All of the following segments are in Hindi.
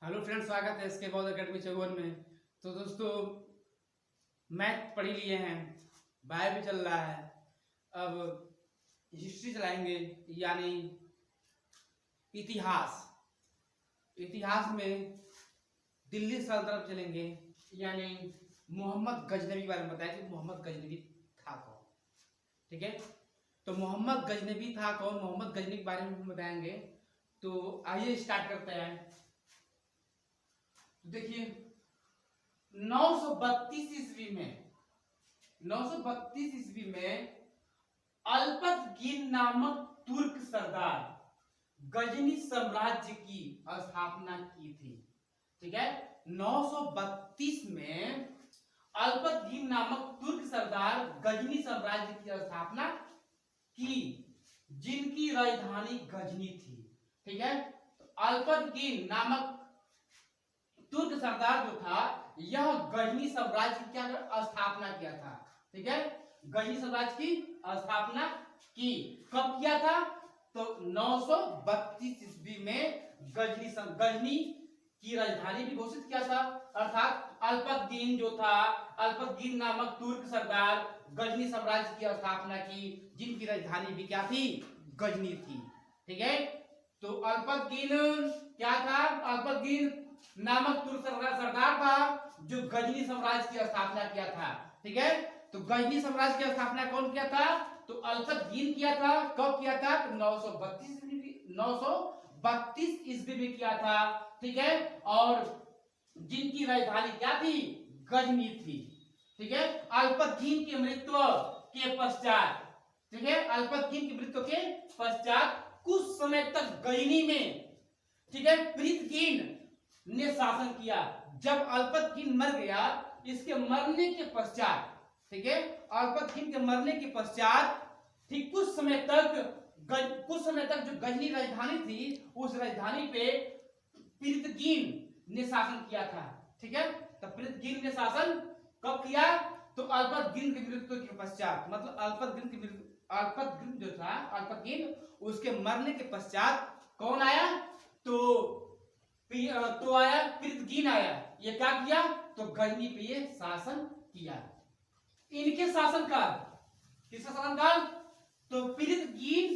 हेलो फ्रेंड्स, स्वागत है इसके बाद अकेडमी चौवन में। तो दोस्तों, मैथ पढ़ ही लिए हैं, बायो भी चल रहा है, अब हिस्ट्री चलाएंगे यानी इतिहास। इतिहास में दिल्ली सल्तनत चलेंगे यानी मोहम्मद गजनवी के बारे में बताया कि मोहम्मद गजनवी था कौन। ठीक है, तो मोहम्मद गजनवी था कौन, मोहम्मद गजनवी के बारे में हम बताएंगे। तो आइए स्टार्ट करते हैं। देखिए 932 ईस्वी में 932 ईस्वी में अल्पतगीन नामक तुर्क सरदार गजनी साम्राज्य की स्थापना की थी। ठीक है, 932 में अल्पतगीन नामक तुर्क सरदार गजनी साम्राज्य की स्थापना की, जिनकी राजधानी गजनी थी। ठीक है, तो अल्पतगीन नामक तुर्क सरदार जो था यह गजनी साम्राज्य की क्या स्थापना किया था। ठीक है, गजनी साम्राज्य की स्थापना की कब किया था? तो 932 ईस्वी में गजनी की राजधानी भी घोषित किया था। अर्थात अल्पतगीन जो था, अल्पतगीन नामक तुर्क सरदार गजनी साम्राज्य की स्थापना की, जिनकी राजधानी भी क्या थी? गजनी थी। ठीक है, तो अल्पतगीन क्या था? अल्पतगीन नामक तुर्क सरदार था जो गजनी साम्राज्य की स्थापना किया था। ठीक है, तो गजनी साम्राज्य की स्थापना कौन किया था? तो अल्पतगीन किया था। कब किया था? तो 932 ईस्वी में किया था। ठीक है, और जिनकी राजधानी क्या थी? गजनी थी। ठीक है, अल्पतगीन की मृत्यु के पश्चात, ठीक है, अल्पतगीन की मृत्यु के पश्चात कुछ समय तक गजनी में, ठीक है, पृथ्वीकीन ने शासन किया। जब अल्पतगीन मर गया, इसके मरने के पश्चात, ठीक है, अल्पतगीन के मरने के पश्चात ठीक कुछ समय तक जो गजनी राजधानी थी, उस राजधानी पे पृथ्वीकीन ने शासन किया था। ठीक है, तो पृथ्वीकीन ने शासन कब किया? तो अल्पतगीन की मृत्यु के पश्चात, मतलब अल्पतगीन जो था, अल्पतगीन उसके मरने के पश्चात कौन आया? तो आया पृथ्वीकीन आया। ये क्या किया? तो गजनी पे ये शासन किया। इनके शासनकाल, किसका शासनकाल? तो पृथ्वीकीन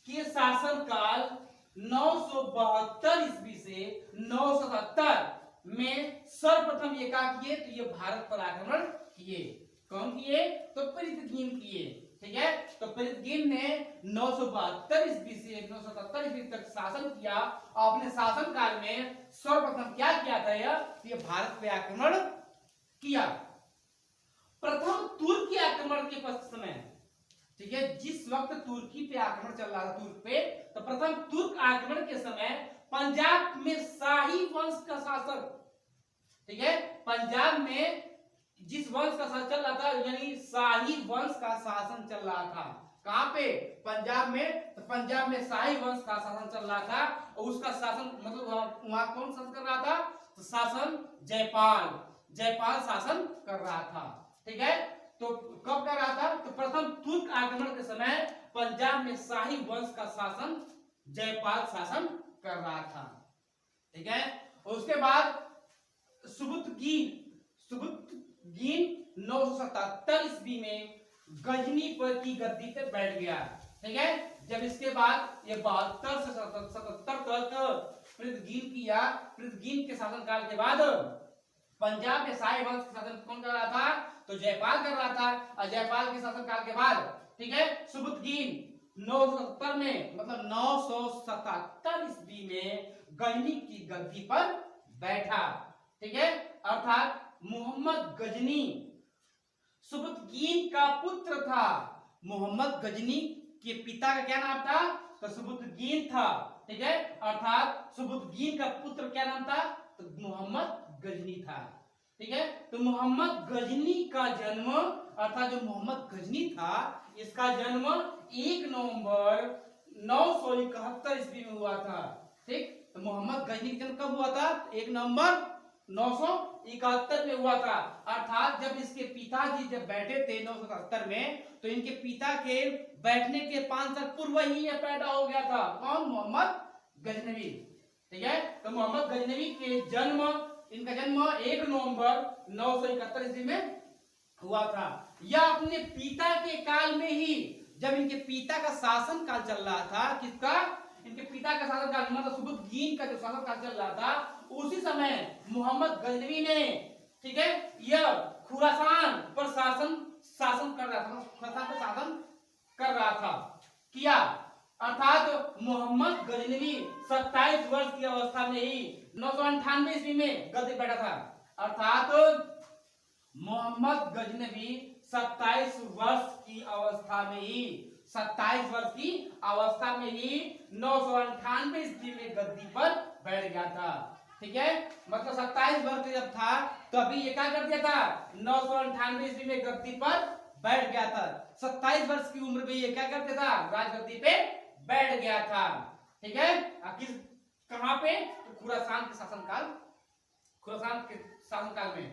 के शासनकाल 972 ईस्वी से 977 में सर्वप्रथम ये क्या किए? तो ये भारत पर आक्रमण किए। कौन किए? तो पृथ्वीकीन किए। ठीक है, तो पृथ्वीकीन ने 972 ईस्वी से 977 ईस्वी तक शासन किया। अपने शासन काल में सर्वप्रथम क्या किया था? ये भारत पे आक्रमण किया। प्रथम तुर्की आक्रमण के समय, ठीक है, जिस वक्त तुर्की पे आक्रमण चल रहा था, तुर्क पे, तो प्रथम तुर्क आक्रमण के समय पंजाब में शाही वंश का शासक, ठीक है, पंजाब में जिस वंश का शासन चल रहा था, यानी शाही वंश का शासन चल रहा था। कहां पे? पंजाब में। तो पंजाब में शाही वंश का शासन चल रहा था, और उसका शासन मतलब वहां कौन शासन कर रहा था? तो शासन जयपाल शासन कर रहा था। ठीक है, तो कब कर रहा था? तो प्रथम तुर्क आक्रमण के समय पंजाब में शाही वंश का शासन जयपाल शासन कर रहा था। ठीक है, उसके बाद सुबुतगीन 977 ईस्वी में गजनी पर की गद्दी पे बैठ गया। ठीक है, जब इसके बाद ये 72 से 77 तक पृथ्वीकीन के शासनकाल के बाद पंजाब में शाही वंश का शासन कौन कर रहा था? तो जयपाल कर रहा था। और जयपाल के शासनकाल के बाद, ठीक है, सुबुतगीन 970 में, मतलब 977 ईस्वी में गजनी की गद्दी पर बैठा। ठीक है, अर्थात मोहम्मद गजनी सुबुतगीन का पुत्र था। मोहम्मद गजनी के पिता का क्या नाम था? तो सुबुतगीन था। ठीक है, अर्थात सुबुतगीन का पुत्र क्या नाम था? तो मोहम्मद गजनी था। ठीक है, तो मोहम्मद गजनी का जन्म, अर्थात जो मोहम्मद गजनी था, इसका जन्म 1 नवंबर 971 ईस्वी में हुआ था। ठीक, तो मोहम्मद गजनी का जन्म कब हुआ था? 1 नवंबर 971 में हुआ था। अर्थात जब इसके पिताजी जब बैठे थे 977 में, तो इनके पिता के बैठने के 5 साल पूर्व ही यह पैदा हो गया था। कौन? मोहम्मद गजनवी। ठीक है, तो तो मोहम्मद गजनवी के जन्म, इनका जन्म 1 नवंबर 971 ईस्वी में हुआ था। यह अपने पिता के काल में ही, जब इनके पिता का शासन काल चल रहा था, किसका, इनके पिता का शासन काल, मतलब सुबुद्दीन का जो शासन काल चल रहा था, उसी समय मोहम्मद गजनवी ने, ठीक है, यह खुरासान पर शासन कर रहा था, खुरासान पर शासन कर रहा था, किया। अर्थात मोहम्मद गजनवी 27 वर्ष की अवस्था में ही 998 ईस्वी में गद्दी बैठा था। अर्थात मोहम्मद गजनवी 27 वर्ष की अवस्था में ही, 27 वर्ष की अवस्था में ही 998 ईस्वी में गद्दी पर बैठ गया था। ठीक है, मतलब 27 वर्ष जब था तो अभी ये क्या कर दिया था, 998 ईस्वी में गद्दी पर बैठ गया था। 27 वर्ष की उम्र में ये क्या कर दिया था, राजगद्दी पे बैठ गया था। ठीक है, किस, कहां पे, तो खुरासान के शासनकाल, खुरासान के शासनकाल में।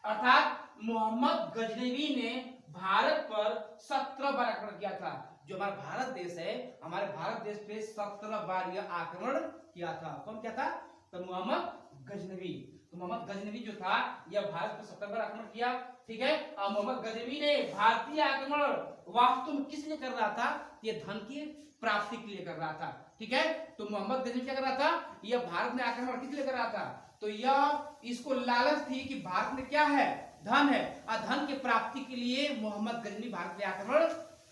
अर्थात मोहम्मद गजनवी ने भारत पर 17 बार आक्रमण किया था। जो हमारा भारत देश है, हमारे भारत देश पे 17 बार यह आक्रमण किया था। कौन किया था, तो मोहम्मद गजनवी। तो मोहम्मद गजनवी जो था यह भारत पर 17 बार आक्रमण किया। ठीक है, और मोहम्मद गजनवी ने भारतीय आक्रमण वास्तव में किस लिए कर रहा था, ये धन की प्राप्ति के लिए कर रहा था। ठीक है, तो मोहम्मद गजनवी क्या कर रहा था, यह भारत में आक्रमण किस लिए कर रहा था, तो यह इसको लालच थी कि भारत में क्या है, धन है, और धन की प्राप्ति के लिए मोहम्मद गजनवी भारत में आक्रमण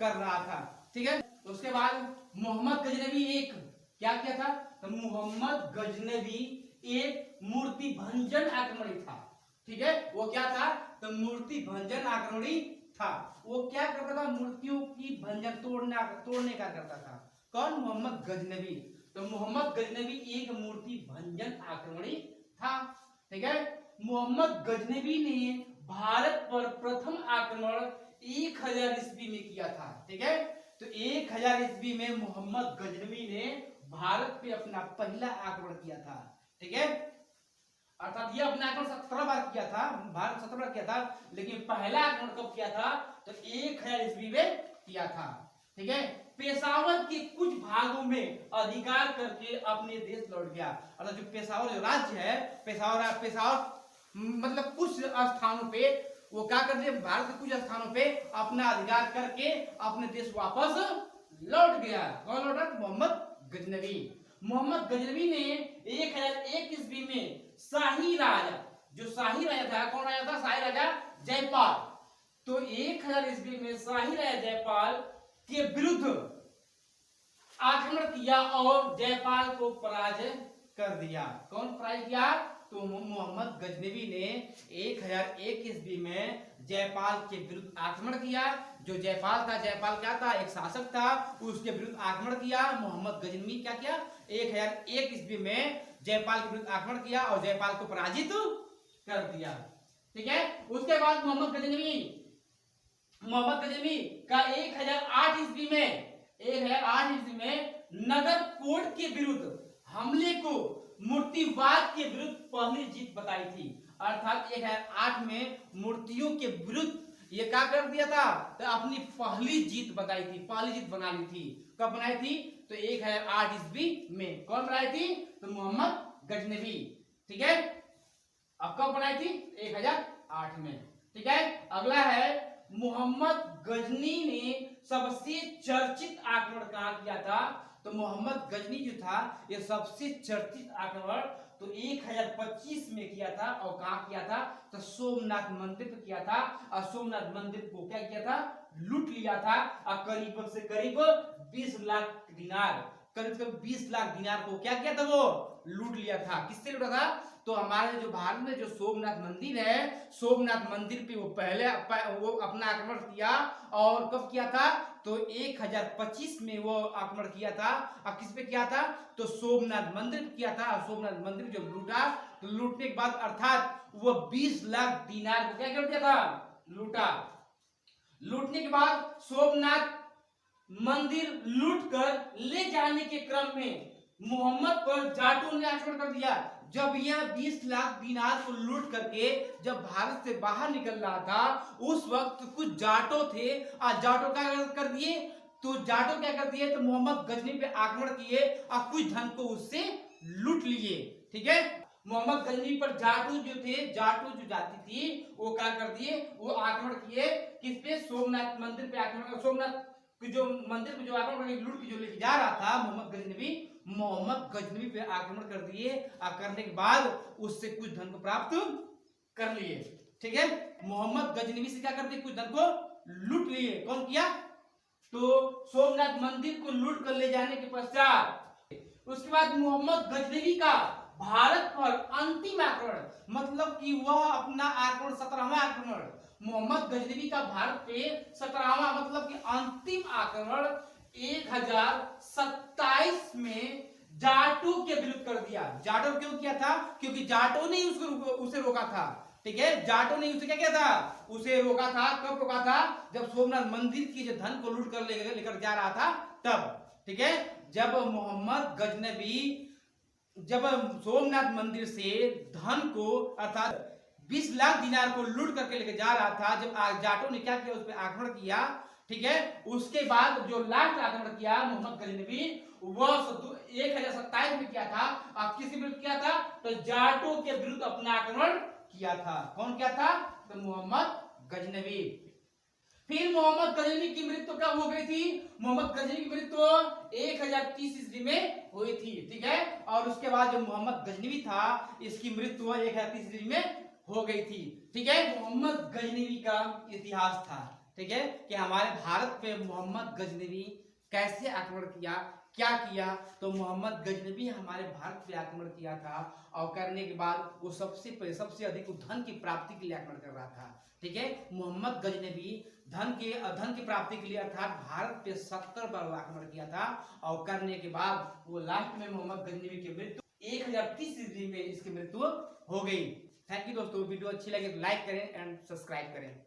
कर रहा था। ठीक है, तो उसके बाद मोहम्मद गजनवी एक क्या किया था, तो मोहम्मद गजनवी एक मूर्ति भंजन आक्रमणी था। ठीक है, वो क्या था, तो मूर्ति भंजन आक्रमणी था। वो क्या करता था, मूर्तियों की भंजन तोड़ने का करता था। कौन, मोहम्मद गजनवी। तो मोहम्मद गजनवी एक मूर्ति भंजन आक्रमणी था। ठीक है, मोहम्मद गजनवी ने भारत पर प्रथम आक्रमण 1000 ईस्वी में किया था। ठीक है, तो 1000 ईस्वी में मोहम्मद गजनवी ने भारत पे अपना पहला आक्रमण किया था। ठीक है, अर्थात ये अपना आक्रमण 17 बार किया था, भारत 17 बार किया था, लेकिन पहला आक्रमण कब किया था, तो 1000 ईस्वी में किया था। ठीक है, पेशावर के कुछ भागों में अधिकार करके अपने देश लौट गया। अर्थात जो पेशावर जो राज्य है, पेशावर मतलब कुछ स्थानों पे वो क्या कर दिया, भारत के कुछ स्थानों पे अपना अधिकार करके अपने देश वापस लौट गया। कौन लौटा, मोहम्मद गजनवी। मोहम्मद गजनवी ने 1001 ईस्वी में शाही राजा, जो शाही राजा था, कौन राजा था, शाही राजा जयपाल। तो 1000 ईस्वी में शाही राजा जयपाल के विरुद्ध आक्रमण किया और जयपाल को पराजय कर दिया। कौन पराजय किया, तो मोहम्मद गजनवी ने 1001 ईस्वी में जयपाल के विरुद्ध आक्रमण किया। जो जयपाल था, जयपाल क्या था, एक शासक था, उसके विरुद्ध आक्रमण किया। मोहम्मद गजनवी क्या किया, 1001 ईस्वी में जयपाल के विरुद्ध आक्रमण किया और जयपाल को पराजित कर दिया। ठीक है, उसके बाद मोहम्मद गजनवी का 1008 ईस्वी में नगर कोट के विरुद्ध हमले को मूर्तिवाद के विरुद्ध पहली जीत बताई थी। अर्थात 1008 में मूर्तियों के विरुद्ध ये क्या कर दिया था, तो अपनी पहली जीत बताई थी, पहली जीत बना ली थी। कब बनाई थी, तो 1008 ईस्वी में। कौन बनाई थी, तो मोहम्मद गजनवी। ठीक है, अब कब बनाई थी, 1008 में। ठीक है, अगला है मोहम्मद गजनी ने सबसे चर्चित आक्रमण कहां किया था, तो मोहम्मद गजनी जो था ये सबसे चर्चित आक्रमण तो 1025 में किया था। और कहां किया था, तो सोमनाथ मंदिर पर किया था। और सोमनाथ मंदिर को क्या किया था, लूट लिया था। और करीब से करीब 20 लाख दिनार, करीब 20 लाख दिनार को क्या किया था, वो लूट लिया था। किससे लूटा था, तो हमारे जो भारत में जो सोमनाथ मंदिर है, सोमनाथ मंदिर पे वो पहले वो अपना आक्रमण किया। और कब किया था, तो 1025 में वो आक्रमण किया था। और किस पे किया था, तो सोमनाथ मंदिर पे किया था। और सोमनाथ मंदिर जो लूटा, तो लूटने के बाद अर्थात वो 20 लाख दिनार को क्या कर दिया था, लूटा। लूटने के बाद सोमनाथ मंदिर लूटकर ले जाने के क्रम में मोहम्मद पर जाटों ने आक्रमण कर दिया। जब यह 20 लाख दिनार को लूट करके जब भारत से बाहर निकल रहा था, उस वक्त कुछ जाटो थे। और जाटो क्या कर दिए, तो जाटो क्या कर दिए, तो मोहम्मद गजनी पे आक्रमण किए और कुछ धन को उससे लूट लिए। ठीक है। मोहम्मद गजनवी पर जाटू जो थे, जाटू जो जाति थी वो क्या कर दिए, वो आक्रमण किए किस पे, सोमनाथ मंदिर पे आक्रमण, सोमनाथ की जो मंदिर पे जो आक्रमण लूट के जो लेके जा रहा था मोहम्मद गजनवी पे आक्रमण कर दिए। करने के बाद उससे कुछ धन को प्राप्त कर लिए, ठीक है। मोहम्मद गजनवी से क्या कर दिए, कुछ धन को लूट लिए। कौन किया, तो सोमनाथ मंदिर को लूट कर ले जाने के पश्चात उसके बाद मोहम्मद गजनवी का भारत पर अंतिम आक्रमण, मतलब कि वह अपना आक्रमण 17वां आक्रमण, मोहम्मद गजनवी का भारत पे 17वां मतलब कि अंतिम आक्रमण 1027 में जाटो के विरुद्ध कर दिया। जाटो क्यों किया था, क्योंकि जाटो ने उसे रोका था, ठीक है। जाटो ने उसे क्या किया था, उसे रोका था। कब रोका था, जब सोमनाथ मंदिर की जो धन को लूट कर लेकर जा रहा था तब, ठीक है। जब मोहम्मद गजनवी जब सोमनाथ मंदिर से धन को अर्थात 20 लाख दिनार को लूट करके लेकर जा रहा था, जब जाटो ने क्या किया, उस पर आक्रमण किया, ठीक है। उसके बाद जो लास्ट आक्रमण किया मोहम्मद गजनवी, वह 1027 में किया था। अब किसके विरुद्ध किया था, तो जाटो के विरुद्ध अपना आक्रमण किया था। कौन किया था, तो मोहम्मद गजनवी। फिर मोहम्मद गजनवी की मृत्यु कब हो गई थी, मोहम्मद गजनवी की मृत्यु 1030 ईस्वी में हुई थी, ठीक है। और उसके बाद जो मोहम्मद गजनवी था, इसकी मृत्यु 1030 ईस्वी में हो गई थी, ठीक है। मोहम्मद गजनवी का इतिहास था, ठीक है, कि हमारे भारत पे मोहम्मद गजनवी कैसे आक्रमण किया, क्या किया। तो मोहम्मद गजनवी हमारे भारत पे आक्रमण किया था, और करने के बाद वो सबसे अधिक धन की प्राप्ति के लिए आक्रमण कर रहा था, ठीक है। मोहम्मद गजनवी धन की प्राप्ति के लिए अर्थात भारत पे 70 बार आक्रमण किया था, और करने के बाद वो लास्ट में मोहम्मद गजनवी की मृत्यु 1030 ईस्वी में इसकी मृत्यु हो गई। थैंक यू दोस्तों, वीडियो अच्छी लगे तो लाइक करें एंड सब्सक्राइब करें।